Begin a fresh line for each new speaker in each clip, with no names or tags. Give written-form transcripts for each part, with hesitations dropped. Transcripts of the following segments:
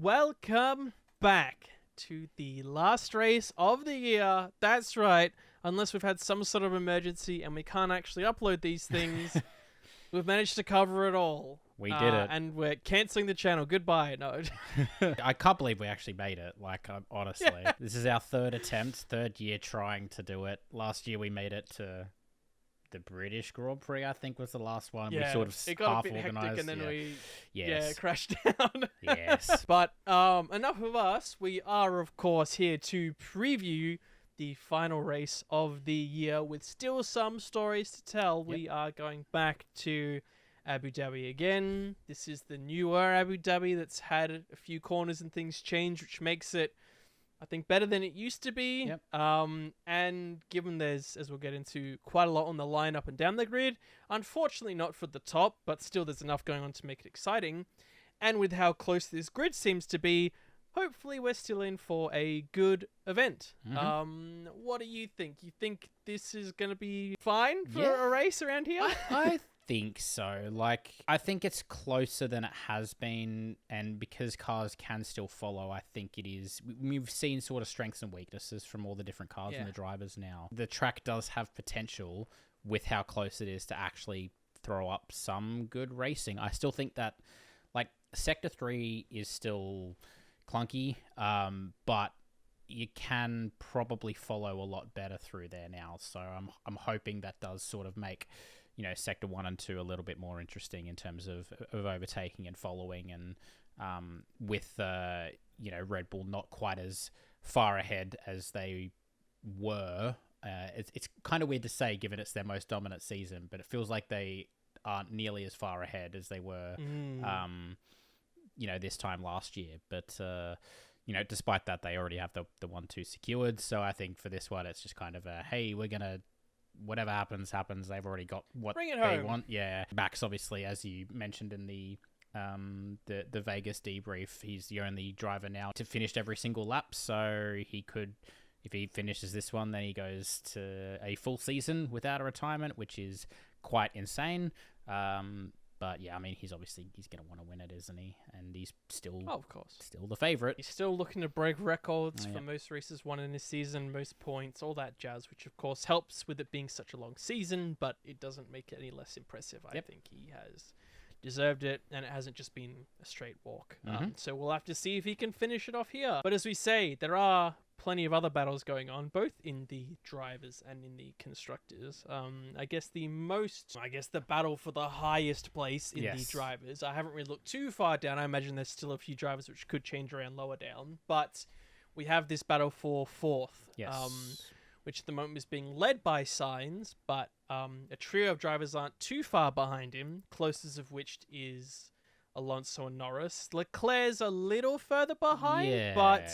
Welcome back to the last race of the year. That's right. Unless we've had some sort of emergency and we can't actually upload these things, we've managed to cover it all.
We did it.
And we're cancelling the channel. Goodbye. No.
I can't believe we actually made it. Honestly. Yeah. This is our third attempt, third year trying to do it. Last year we made it to the British Grand Prix, I think was the last one.
Yeah,
we sort of
it got
half
a bit
organized.
hectic and then we
yes.
crashed down.
Yes.
But enough of us. We are, of course, here to preview the final race of the year with still some stories to tell. Yep. We are going back to Abu Dhabi again. This is the newer Abu Dhabi that's had a few corners and things change, which makes it, I think, better than it used to be.
Yep.
And given there's, as we'll get into, quite a lot on the line up and down the grid, unfortunately not for the top, but still there's enough going on to make it exciting. And with how close this grid seems to be, hopefully we're still in for a good event.
Mm-hmm.
What do you think? You think this is going to be fine for a race around here?
I think so. I think it's closer than it has been, and because cars can still follow, I think it is. We've seen sort of strengths and weaknesses from all the different cars and the drivers now. The track does have potential with how close it is to actually throw up some good racing. I still think that, Sector 3 is still clunky, but you can probably follow a lot better through there now. So I'm hoping that does sort of make, Sector 1 and 2 a little bit more interesting in terms of overtaking and following, and with Red Bull not quite as far ahead as they were. It's kind of weird to say given it's their most dominant season, but it feels like they aren't nearly as far ahead as they were this time last year. But despite that, they already have the 1-2 secured. So I think for this one, it's just kind of hey, we're gonna, whatever happens. They've already got what they want. Yeah, Max, obviously, as you mentioned in the Vegas debrief, he's the only driver now to finish every single lap. So he could, if he finishes this one, then he goes to a full season without a retirement, which is quite insane. But yeah, I mean, he's going to want to win it, isn't he? And he's still,
of course,
still the favorite.
He's still looking to break records for most races won in a season, most points, all that jazz, which of course helps with it being such a long season, but it doesn't make it any less impressive. I think he has deserved it, and it hasn't just been a straight walk. So we'll have to see if he can finish it off here. But as we say, there are plenty of other battles going on, both in the drivers and in the constructors. I guess the battle for the highest place in the drivers. I haven't really looked too far down. I imagine there's still a few drivers which could change around lower down. But we have this battle for fourth, which at the moment is being led by Sainz, but a trio of drivers aren't too far behind him, closest of which is Alonso and Norris. Leclerc's a little further behind, but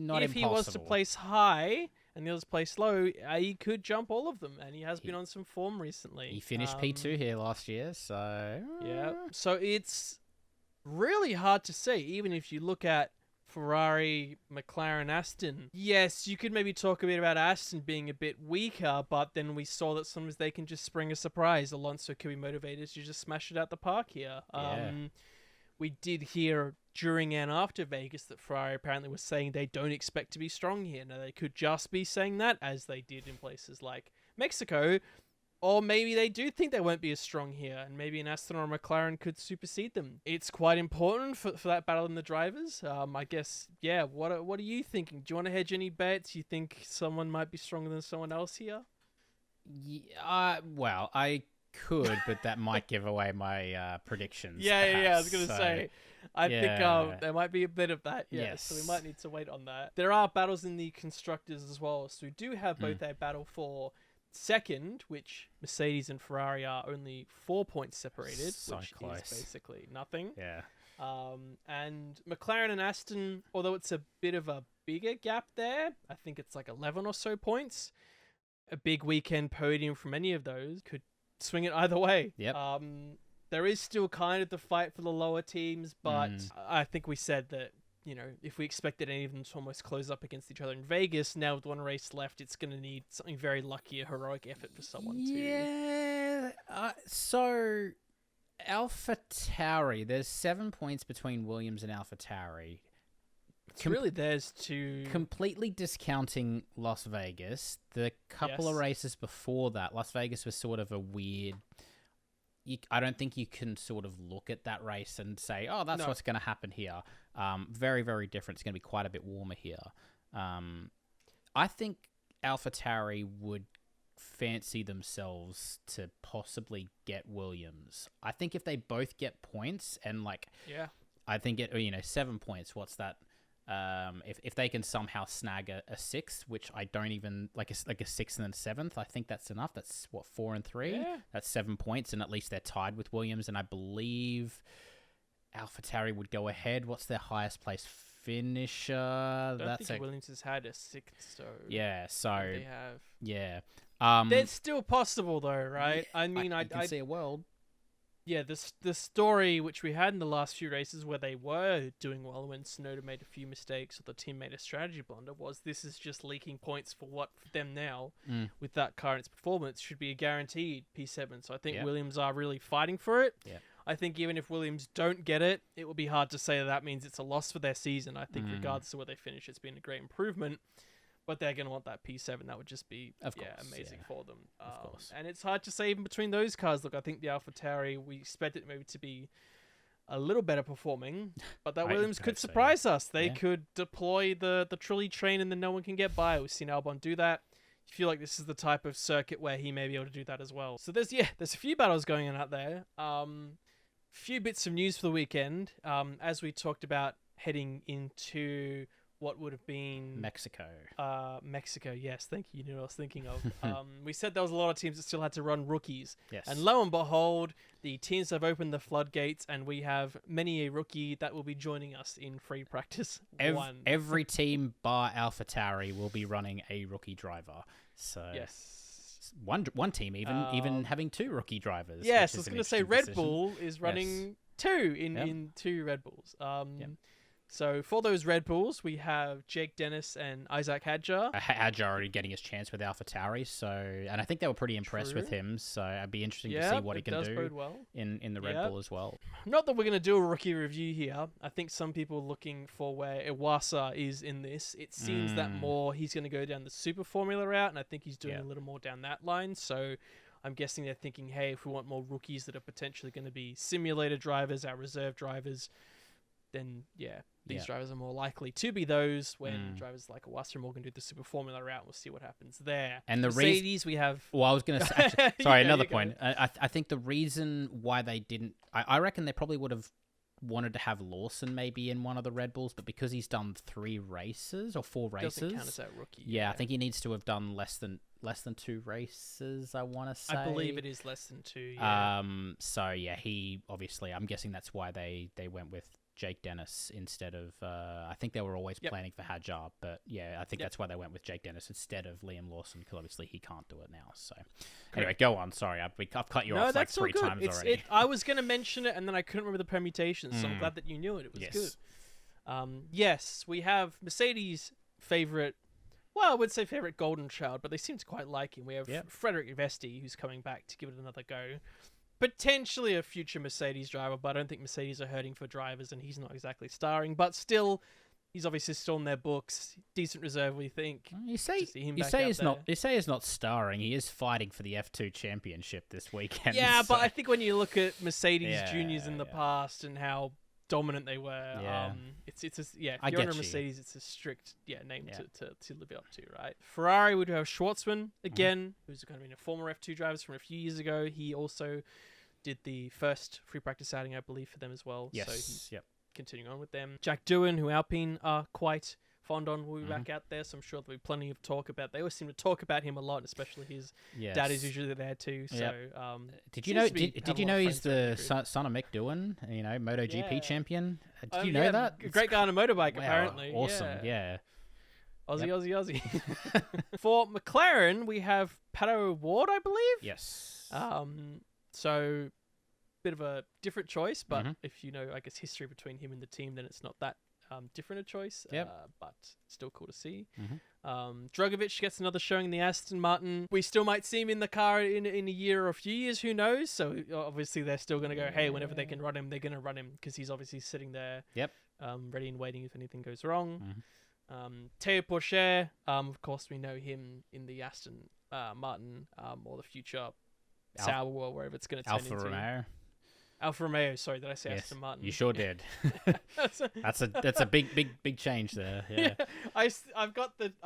not
if
impossible.
He was to place high and the others place low, he could jump all of them, and he has been on some form recently.
He finished P2 here last year, so
yeah. So it's really hard to say, even if you look at Ferrari, McLaren, Aston. Yes, you could maybe talk a bit about Aston being a bit weaker, but then we saw that sometimes they can just spring a surprise. Alonso could be motivated to just smash it out the park here. We did hear during and after Vegas that Ferrari apparently was saying they don't expect to be strong here. Now, they could just be saying that, as they did in places like Mexico, or maybe they do think they won't be as strong here, and maybe an Aston or a McLaren could supersede them. It's quite important for that battle in the drivers. I guess, what are you thinking? Do you want to hedge any bets? You think someone might be stronger than someone else here?
Yeah, well, I could, but that might give away my predictions.
I was going to say, I think there might be a bit of that. Yes. So we might need to wait on that. There are battles in the constructors as well. So we do have both a battle for second, which Mercedes and Ferrari are only 4 points separated, which is basically nothing.
Yeah.
And McLaren and Aston, although it's a bit of a bigger gap there, I think it's like 11 or so points. A big weekend podium from any of those could swing it either way.
Yep.
There is still kind of the fight for the lower teams, but I think we said that, if we expected any of them to almost close up against each other in Vegas, now with one race left, it's going to need something very lucky, a heroic effort for someone to...
Yeah. So AlphaTauri, there's 7 points between Williams and AlphaTauri.
It's really theirs to...
Completely discounting Las Vegas, the couple of races before that, Las Vegas was sort of a weird... I don't think you can sort of look at that race and say, oh, that's what's going to happen here. Very, very different. It's going to be quite a bit warmer here. I think AlphaTauri would fancy themselves to possibly get Williams. I think if they both get points and I think 7 points. What's that? If they can somehow snag a sixth, which I don't even like a sixth and a seventh, I think that's enough. That's 4 and 3.
Yeah.
That's 7 points, and at least they're tied with Williams. And I believe AlphaTauri would go ahead. What's their highest place finisher?
I don't think Williams has had a sixth, so they have.
Yeah.
That's still possible though, right? I mean,
I can see a world.
Yeah, the story which we had in the last few races where they were doing well when Tsunoda made a few mistakes or the team made a strategy blunder was this is just leaking points for them now with that car and its performance should be a guaranteed P7. So I think Williams are really fighting for it. Yeah. I think even if Williams don't get it, it will be hard to say that means it's a loss for their season. I think regardless of where they finish, it's been a great improvement. But they're going to want that P7. That would just be amazing for them. Of course. And it's hard to say even between those cars. Look, I think the AlphaTauri, we expect it maybe to be a little better performing, but that Williams could surprise us. They could deploy the trolley train and then no one can get by. We've seen Albon do that. I feel like this is the type of circuit where he may be able to do that as well. So there's a few battles going on out there. Few bits of news for the weekend. As we talked about heading into... what would have been...
Mexico.
Mexico, yes. Thank you. You know what I was thinking of. We said there was a lot of teams that still had to run rookies.
Yes.
And lo and behold, the teams have opened the floodgates and we have many a rookie that will be joining us in free practice one.
Every team bar AlphaTauri will be running a rookie driver. So
yes.
One team even having 2 rookie drivers.
Yes, I was going to say Red Bull is running 2 in 2 Red Bulls. So for those Red Bulls, we have Jake Dennis and Isaac Hadjar.
Hadjar already getting his chance with AlphaTauri, and I think they were pretty impressed with him. So I'd be interesting to see what he can do in the Red Bull as well.
Not that we're going to do a rookie review here. I think some people are looking for where Iwasa is in this. It seems that more he's going to go down the Super Formula route, and I think he's doing a little more down that line. So I'm guessing they're thinking, hey, if we want more rookies that are potentially going to be simulator drivers, our reserve drivers, then these drivers are more likely to be those when drivers like Iwasa are more going to do the Super Formula route. We'll see what happens there.
And the
Mercedes, we have...
Well, I was going to say... Sorry, another point. I think the reason why they didn't... I reckon they probably would have wanted to have Lawson maybe in one of the Red Bulls, but because he's done 3 races or 4 races...
Doesn't count as that rookie.
Yeah, I think he needs to have done less than 2 races, I want to say.
I believe it is less than 2, yeah.
So, yeah, he... Obviously, I'm guessing that's why they went with Jake Dennis instead of... I think they were always planning for Hadjar, but yeah, I think that's why they went with Jake Dennis instead of Liam Lawson, because obviously he can't do it now. So anyway, go on. Sorry, I've cut you off like 3 times already.
I was going to mention it, and then I couldn't remember the permutations, so I'm glad that you knew it. It was good. Yes, we have Mercedes' favourite... Well, I would say favourite golden child, but they seem to quite like him. We have Frederick Vesti, who's coming back to give it another go. Potentially a future Mercedes driver, but I don't think Mercedes are hurting for drivers, and he's not exactly starring. But still, he's obviously still in their books. Decent reserve, we think.
You say he's not starring. He is fighting for the F2 championship this weekend.
Yeah, but I think when you look at Mercedes juniors in the past and how dominant they were, if you're on a Mercedes, it's a strict name to live up to, right? Ferrari would have Schwartzman again, who's kind of been a former F2 driver from a few years ago. He also did the first free practice outing, I believe, for them as well.
Yes.
So he's continuing on with them. Jack Doohan, who Alpine are quite fond on, will be back out there, so I'm sure there'll be plenty of talk about. They always seem to talk about him a lot, especially his dad is usually there too. So
did you know? Did you know he's the son of Mick Doohan? You know, MotoGP champion. Did you know that?
A great guy on a motorbike, apparently.
Awesome. Yeah.
Aussie. For McLaren, we have Pato Ward, I believe.
Yes.
So bit of a different choice, but if you know, I guess, history between him and the team, then it's not that different a choice. But still cool to see. Drugovich gets another showing in the Aston Martin. We still might see him in the car in a year or a few years, who knows? So obviously they're still going to go, hey, whenever they can run him, they're going to run him, because he's obviously sitting there ready and waiting if anything goes wrong.
Mm-hmm.
Teo Porcher, of course, we know him in the Aston Martin or the future Sauber or wherever it's going to turn into.
Romeo.
Alfa Romeo, sorry, did I say
Yes,
Aston Martin?
you sure did. That's a big change there. Yeah.
I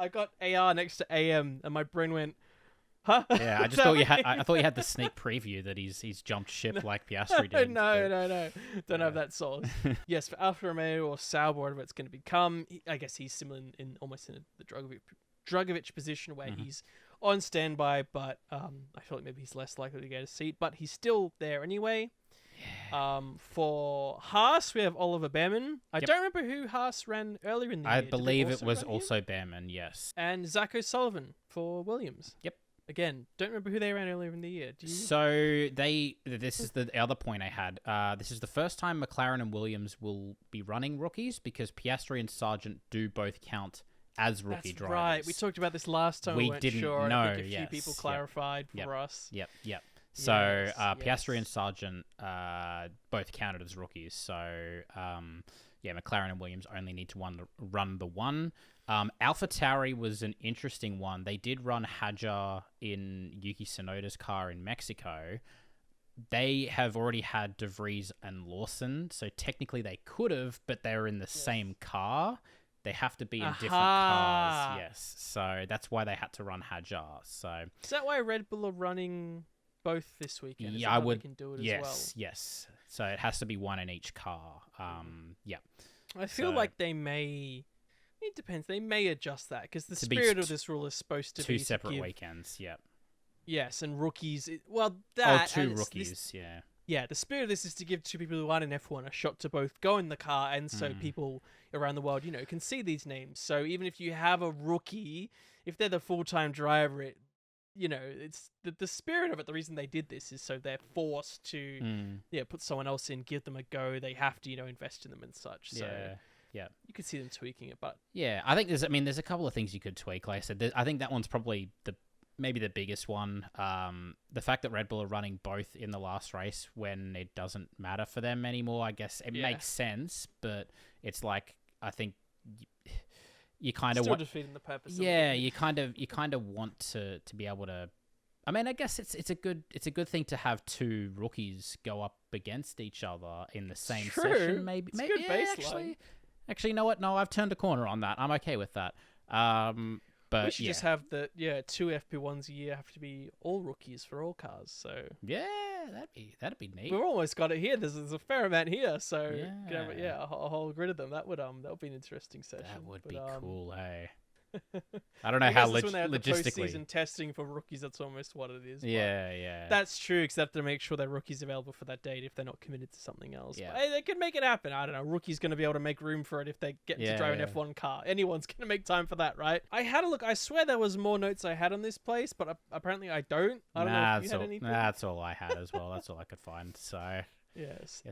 got AR next to AM, and my brain went, huh?
Yeah, I just thought you had. I thought you had the sneak preview that he's jumped ship like Piastri did.
No. Don't have that sauce. Yes, for Alfa Romeo or Sauber, whatever it's going to become, I guess he's similar in almost in the Dragovic position where he's on standby, but I feel like maybe he's less likely to get a seat, but he's still there anyway. For Haas, we have Oliver Behrman. I don't remember who Haas ran earlier in the year.
I believe it was also Behrman, yes.
And Zach O'Sullivan for Williams.
Yep.
Again, don't remember who they ran earlier in the year. Do you?
So this is the other point I had. This is the first time McLaren and Williams will be running rookies because Piastri and Sargent do both count as rookie drivers.
Right. We talked about this last time. We didn't sure.
know.
I think a few people clarified for us.
Yep. So Piastri and Sargent both counted as rookies. So McLaren and Williams only need to run the one. AlphaTauri was an interesting one. They did run Hadjar in Yuki Tsunoda's car in Mexico. They have already had De Vries and Lawson, so technically they could have, but they were in the same car. They have to be in different cars. Yes, so that's why they had to run Hadjar. So
is that why Red Bull are running both this weekend?
Yeah, I would.
They can do it
yes,
as well?
Yes. So it has to be one in each car. Yeah.
I feel like they may. It depends. They may adjust that because the spirit of this rule is supposed to be
two separate weekends. Yeah.
Yes, and rookies. Two rookies.
Yeah.
Yeah, the spirit of this is to give two people who aren't in F1 a shot to both go in the car, and so people around the world, can see these names. So even if you have a rookie, if they're the full-time driver, it's the spirit of it. The reason they did this is so they're forced to, put someone else in, give them a go. They have to, invest in them and such. So
yeah,
you could see them tweaking it, but
I think there's a couple of things you could tweak. Like I said, I think that one's probably maybe the biggest one. The fact that Red Bull are running both in the last race when it doesn't matter for them anymore, I guess it makes sense, but it's like I think you kind of
want defeating the purpose.
Yeah, you kind of want to be able to. I mean, I guess it's a good thing to have two rookies go up against each other in the same session. Maybe
it's good baseline.
Actually, you know what? No, I've turned a corner on that. I'm okay with that. But
we should just have two FP1s a year have to be all rookies for all cars. So
yeah, that'd be neat.
We've almost got it here. There's a fair amount here, so a whole grid of them. That would be an interesting session.
That would be cool, hey. I don't know how
when they have
logistically.
The postseason testing for rookies, that's almost what it is.
Yeah.
That's true, except to make sure their rookies available for that date if they're not committed to something else.
Yeah.
But, hey, they could make it happen. I don't know. Rookie's going to be able to make room for it if they get to drive an F1 car. Anyone's going to make time for that, right? I had a look. I swear there was more notes I had on this place, but apparently I don't. I don't know if you had anything.
That's all I had as well. That's all I could find. So.
Yes.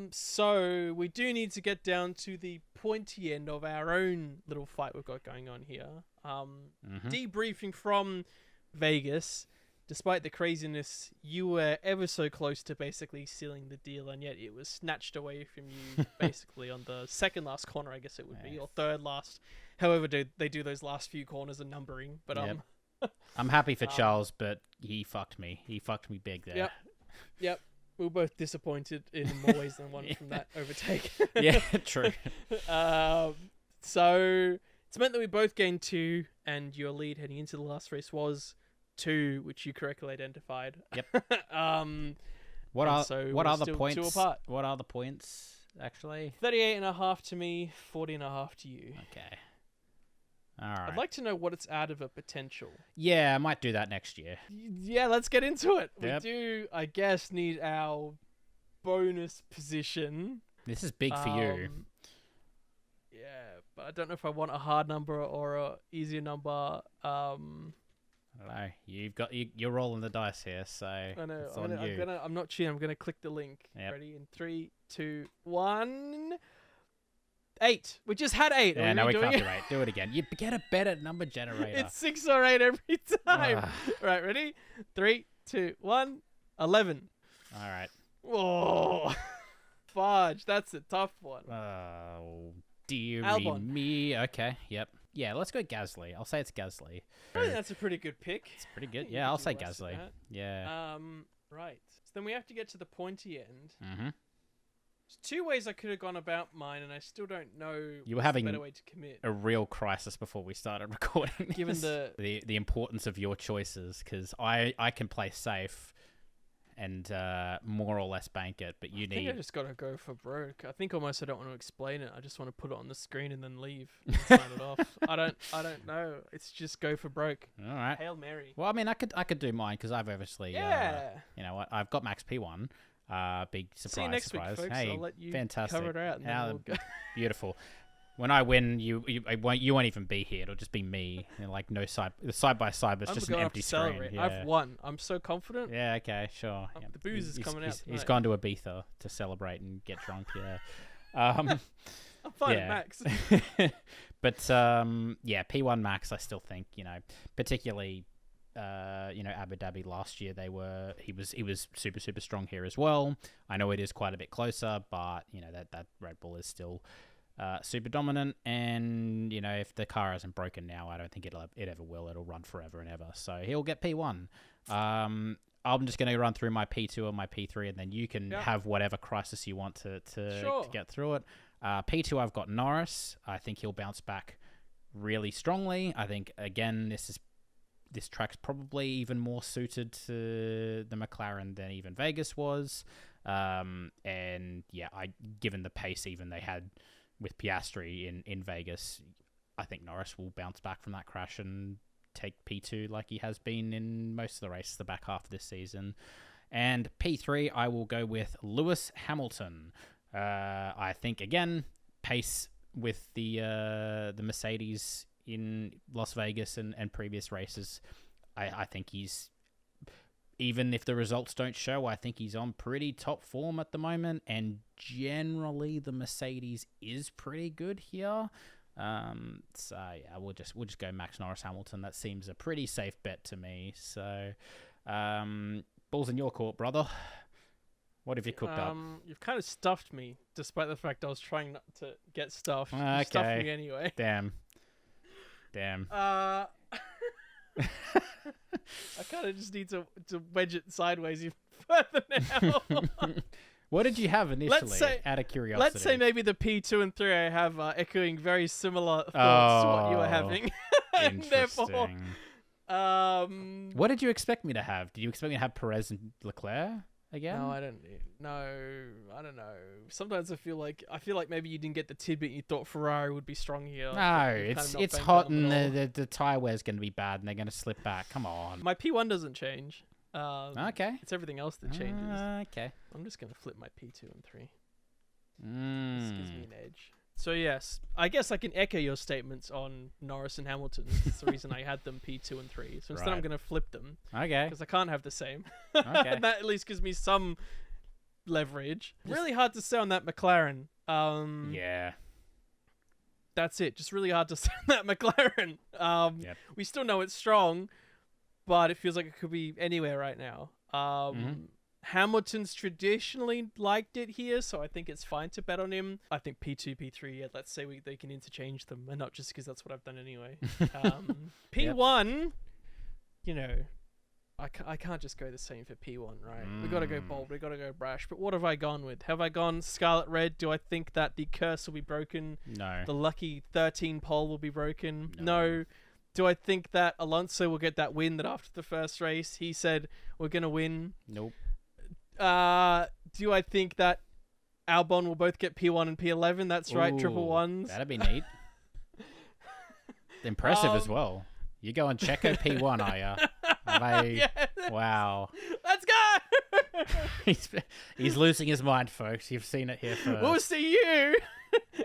So we do need to get down to the pointy end of our own little fight we've got going on here. Debriefing from Vegas. Despite the craziness, you were ever so close to basically sealing the deal, and yet it was snatched away from you basically on the second last corner, I guess it would be, or third last. However, they do those last few corners and numbering. But
I'm happy for Charles, but he fucked me. He fucked me big there.
Yep. We were both disappointed in more ways than one from that overtake.
Yeah, true.
So it's meant that we both gained 2, and your lead heading into the last race was 2, which you correctly identified.
Yep. What are the points?
2 apart.
What are the points actually?
38.5 to me, 40.5 to you.
Okay. All right.
I'd like to know what it's out of a potential.
Yeah, I might do that next year.
Yeah, let's get into it.
Yep.
We do, I guess, need our bonus position.
This is big for you.
Yeah, but I don't know if I want a hard number or a easier number.
I don't know. You're rolling the dice here, so
I know.
it's on you.
I'm not cheating. I'm gonna click the link.
Yep.
Ready? In 3, 2, 1. 8. We just had 8.
Yeah, no, we can't do 8. Do it again. You get a better number generator.
It's 6 or 8 every time. Right, ready? 3, 2, 1. 11.
All right.
Whoa. fudge. That's a tough one.
Oh, dearie
Albon.
me. Okay, yep. Yeah, let's go Gasly. I'll say it's Gasly.
I think that's a pretty good pick.
It's pretty good.
You
Yeah,
could
I'll
do
say
less than
Gasly.
that.
Yeah.
Right. So then we have to get to the pointy end.
Mm-hmm.
There's two ways I could have gone about mine, and I still don't know
You were
what's
having
the better way to commit.
A real crisis before we started recording.
Given
this. the importance of your choices, because I can play safe and more or less bank it, but you
I think
need.
I just gotta go for broke. I think almost I don't want to explain it. I just want to put it on the screen and then leave. And sign it off. I don't know. It's just go for broke.
All right.
Hail Mary.
Well, I mean, I could do mine because I've obviously you know what, I've got Max P1. Big surprise.
See you next
surprise.
week, folks.
Hey,
I'll let you
fantastic.
cover it out. And then we'll go.
Beautiful. When I win, you won't even be here. It'll just be me, and like no side by side, but it's
I'm
just an
going
empty
to
screen.
celebrate.
Yeah.
I've won. I'm so confident.
Yeah. Okay. Sure. Yeah.
The booze is coming out.
He's
tonight.
gone to Ibiza to celebrate and get drunk. Yeah.
I'm fine,
yeah.
Max.
But yeah, P1 Max. I still think, you know, particularly Abu Dhabi last year, he was super strong here as well. I know it is quite a bit closer, but you know that Red Bull is still super dominant, and you know if the car isn't broken now, I don't think it ever will. It'll run forever and ever. So he'll get P1. I'm just going to run through my P2 and my P3, and then you can have whatever crisis you want to get through it. P2, I've got Norris. I think he'll bounce back really strongly. I think again this track's probably even more suited to the McLaren than even Vegas was. And yeah, given the pace even they had with Piastri in Vegas, I think Norris will bounce back from that crash and take P2 like he has been in most of the races the back half of this season. And P3, I will go with Lewis Hamilton. I think, again, pace with the Mercedes in Las Vegas and previous races, I think he's, even if the results don't show, I think he's on pretty top form at the moment, and generally the Mercedes is pretty good here. So yeah, we'll just go Max Norris Hamilton. That seems a pretty safe bet to me. So ball's in your court, brother. What have you cooked up?
You've kind of stuffed me, despite the fact I was trying not to get stuffed.
Okay.
You stuffed me anyway.
Damn.
I kind of just need to wedge it sideways even further now.
What did you have initially, out of curiosity?
Let's say maybe the P2 and 3 I have echoing very similar thoughts to what you were having. And therefore,
what did you expect me to have? Did you expect me to have Perez and Leclerc again?
No, I don't know. Sometimes I feel like maybe you didn't get the tidbit. You thought Ferrari would be strong here.
No, it's hot and the tire wear's going to be bad and they're going to slip back. Come on.
My P1 doesn't change.
Okay.
It's everything else that changes.
Okay.
I'm just going to flip my P2 and 3. This gives me an edge. So yes, I guess I can echo your statements on Norris and Hamilton. That's the reason I had them P2 and 3. So instead I'm going to flip them.
Okay.
Because I can't have the same.
Okay.
That at least gives me some leverage. Really hard to say on that McLaren.
Yeah.
That's it. Just really hard to say on that McLaren.
Yep.
We still know it's strong, but it feels like it could be anywhere right now. Hamilton's traditionally liked it here, so I think it's fine to bet on him. I think P2, P3, yeah, let's say they can interchange them, and not just because that's what I've done anyway. P1, you know, I can't just go the same for P1, right? We got to go bold, we got to go brash. But what have I gone with? Have I gone Scarlet Red? Do I think that the curse will be broken?
No.
The lucky 13 pole will be broken? No. Do I think that Alonso will get that win that after the first race he said we're going to win?
Nope.
Do I think that Albon will both get P1 and P11? That's right, triple ones.
That'd be neat. Impressive as well. You going Checo P1, are you?
Yes.
Wow.
Let's go!
He's losing his mind, folks. You've seen it here first.
We'll see you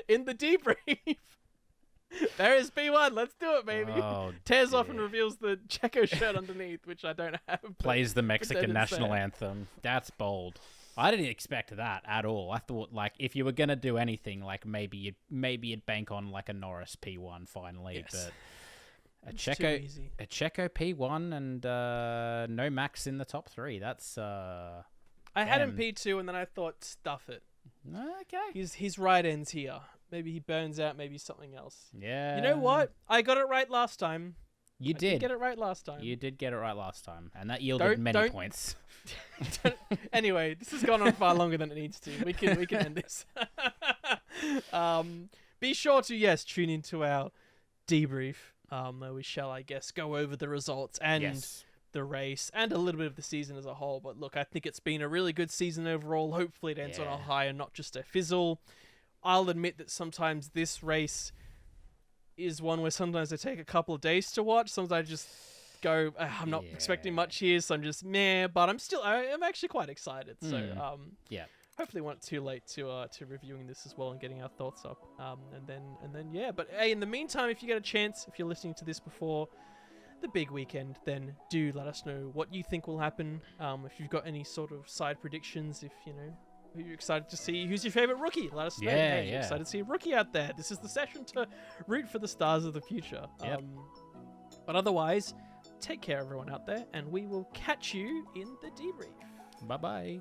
in the debrief. There is P1. Let's do it, baby.
Oh,
Tears off and reveals the Checo shirt underneath, which I don't have.
Plays the Mexican national anthem. That's bold. I didn't expect that at all. I thought, like, if you were gonna do anything, like maybe you'd bank on like a Norris P1 finally, but a Checo P1 and no Max in the top 3. That's
I had him P2, and then I thought, stuff it.
Okay.
His right ends here. Maybe he burns out. Maybe something else.
Yeah.
You know what? I got it right last time.
You
I
did
get it right last time.
You did get it right last time, and that yielded many points.
Anyway, this has gone on far longer than it needs to. We can end this. Be sure to tune into our debrief. Where we shall, I guess, go over the results and the race and a little bit of the season as a whole. But look, I think it's been a really good season overall. Hopefully, it ends on a high and not just a fizzle. I'll admit that sometimes this race is one where sometimes I take a couple of days to watch. Sometimes I just go, I'm not expecting much here, so I'm just meh. But I'm actually quite excited. So hopefully, we're not too late to reviewing this as well and getting our thoughts up. And then But hey, in the meantime, if you get a chance, if you're listening to this before the big weekend, then do let us know what you think will happen. If you've got any sort of side predictions, if you know. Who you're excited to see? Who's your favorite rookie? Let us know. You're excited to see a rookie out there. This is the session to root for the stars of the future. But otherwise, take care, everyone out there, and we will catch you in the debrief.
Bye-bye.